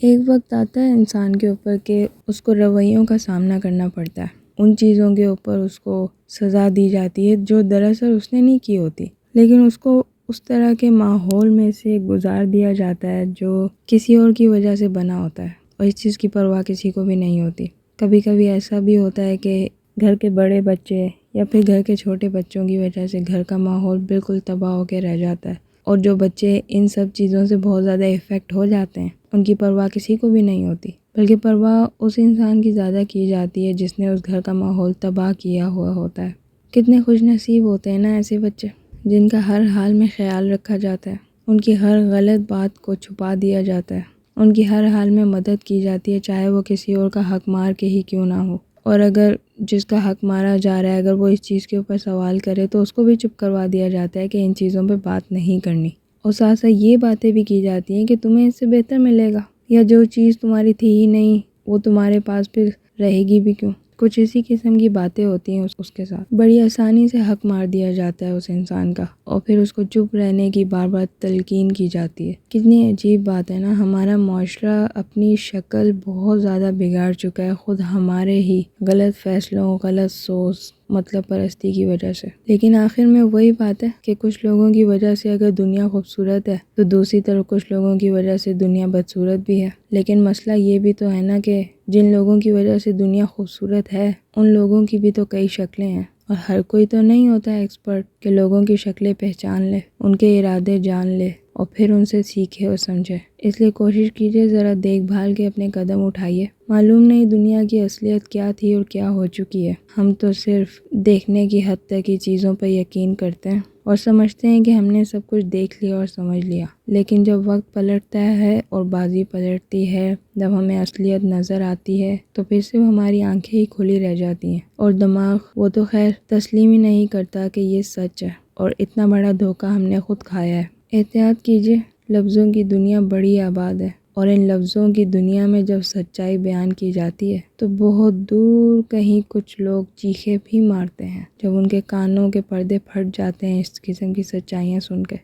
ایک وقت آتا ہے انسان کے اوپر کہ اس کو رویوں کا سامنا کرنا پڑتا ہے، ان چیزوں کے اوپر اس کو سزا دی جاتی ہے جو دراصل اس نے نہیں کی ہوتی، لیکن اس کو اس طرح کے ماحول میں سے گزار دیا جاتا ہے جو کسی اور کی وجہ سے بنا ہوتا ہے، اور اس چیز کی پرواہ کسی کو بھی نہیں ہوتی۔ کبھی کبھی ایسا بھی ہوتا ہے کہ گھر کے بڑے بچے یا پھر گھر کے چھوٹے بچوں کی وجہ سے گھر کا ماحول بالکل تباہ ہو کے رہ جاتا ہے، اور جو بچے ان سب چیزوں سے بہت زیادہ افیکٹ ہو جاتے ہیں ان کی پرواہ کسی کو بھی نہیں ہوتی، بلکہ پرواہ اس انسان کی زیادہ کی جاتی ہے جس نے اس گھر کا ماحول تباہ کیا ہوا ہوتا ہے۔ کتنے خوش نصیب ہوتے ہیں نا ایسے بچے جن کا ہر حال میں خیال رکھا جاتا ہے، ان کی ہر غلط بات کو چھپا دیا جاتا ہے، ان کی ہر حال میں مدد کی جاتی ہے، چاہے وہ کسی اور کا حق مار کے ہی کیوں نہ ہو، اور اگر جس کا حق مارا جا رہا ہے اگر وہ اس چیز کے اوپر سوال کرے تو اس کو بھی چپ کروا دیا جاتا ہے کہ ان چیزوں پہ بات نہیں کرنی، اور ساتھ ساتھ یہ باتیں بھی کی جاتی ہیں کہ تمہیں اس سے بہتر ملے گا، یا جو چیز تمہاری تھی ہی نہیں وہ تمہارے پاس پھر رہے گی بھی کیوں۔ کچھ اسی قسم کی باتیں ہوتی ہیں اس کے ساتھ، بڑی آسانی سے حق مار دیا جاتا ہے اس انسان کا، اور پھر اس کو چپ رہنے کی بار بار تلقین کی جاتی ہے۔ کتنی عجیب بات ہے نا، ہمارا معاشرہ اپنی شکل بہت زیادہ بگاڑ چکا ہے خود ہمارے ہی غلط فیصلوں، غلط سوچ، مطلب پرستی کی وجہ سے، لیکن آخر میں وہی بات ہے کہ کچھ لوگوں کی وجہ سے اگر دنیا خوبصورت ہے تو دوسری طرف کچھ لوگوں کی وجہ سے دنیا بدصورت بھی ہے، لیکن مسئلہ یہ بھی تو ہے نا کہ جن لوگوں کی وجہ سے دنیا خوبصورت ہے ان لوگوں کی بھی تو کئی شکلیں ہیں، اور ہر کوئی تو نہیں ہوتا ہے ایکسپرٹ کہ لوگوں کی شکلیں پہچان لے، ان کے ارادے جان لے اور پھر ان سے سیکھے اور سمجھے۔ اس لیے کوشش کیجئے ذرا دیکھ بھال کے اپنے قدم اٹھائیے، معلوم نہیں دنیا کی اصلیت کیا تھی اور کیا ہو چکی ہے، ہم تو صرف دیکھنے کی حد تک ہی چیزوں پر یقین کرتے ہیں اور سمجھتے ہیں کہ ہم نے سب کچھ دیکھ لیا اور سمجھ لیا، لیکن جب وقت پلٹتا ہے اور بازی پلٹتی ہے، جب ہمیں اصلیت نظر آتی ہے تو پھر صرف ہماری آنکھیں ہی کھلی رہ جاتی ہیں، اور دماغ وہ تو خیر تسلیم ہی نہیں کرتا کہ یہ سچ ہے اور اتنا بڑا دھوکہ ہم نے خود کھایا ہے۔ احتیاط کیجئے، لفظوں کی دنیا بڑی آباد ہے، اور ان لفظوں کی دنیا میں جب سچائی بیان کی جاتی ہے تو بہت دور کہیں کچھ لوگ چیخے بھی مارتے ہیں جب ان کے کانوں کے پردے پھٹ جاتے ہیں اس قسم کی سچائیاں سن کے۔